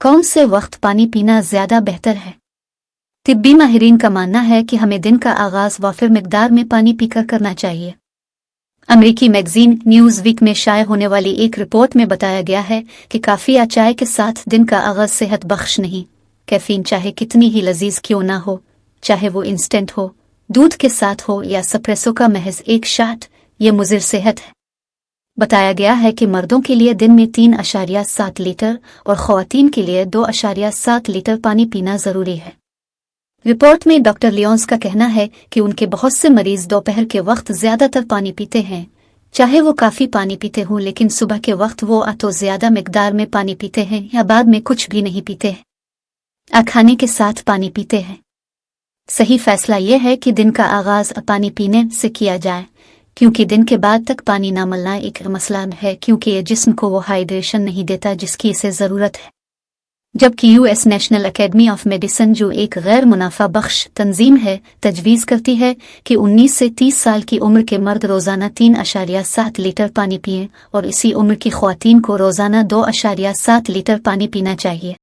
कौन से वक्त पानी पीना ज़्यादा बेहतर है? तिब्बी माहिरीन का मानना है कि हमें दिन का आगाज़ वाफिर मिकदार में पानी पीकर करना चाहिए। अमेरिकी मैगजीन न्यूज़ वीक में शाये होने वाली एक रिपोर्ट में बताया गया है कि काफ़ी या चाय के साथ दिन का आगाज़ सेहत बख्श नहीं। कैफीन चाहे कितनी ही लजीज क्यों ना हो, चाहे वो इंस्टेंट हो, दूध के साथ हो या सप्रेसो का महज एक शॉट, ये मुज़िर सेहत है। बताया गया है कि मर्दों के लिए दिन में 3.7 लीटर और ख़वातीन के लिए 2.7 लीटर पानी पीना ज़रूरी है। रिपोर्ट में डॉक्टर लियोन्स का कहना है कि उनके बहुत से मरीज दोपहर के वक्त ज़्यादातर पानी पीते हैं, चाहे वो काफ़ी पानी पीते हों, लेकिन सुबह के वक्त वो तो ज़्यादा मिकदार में पानी पीते हैं या बाद में कुछ भी नहीं पीते हैं। खाने के साथ पानी पीते हैं। सही फैसला यह है कि दिन का आगाज़ पानी पीने से किया जाए, क्योंकि दिन के बाद तक पानी ना मिलना एक मसला है, क्योंकि ये जिस्म को वो हाइड्रेशन नहीं देता जिसकी इसे ज़रूरत है। जबकि US national academy of medicine, जो एक गैर मुनाफा बख्श तंजीम है, तजवीज़ करती है कि 19 से 30 साल की उम्र के मर्द रोज़ाना 3.7 लीटर पानी पिएं और इसी उम्र की ख़वातीन को रोज़ाना 2.7 लीटर पानी पीना चाहिए।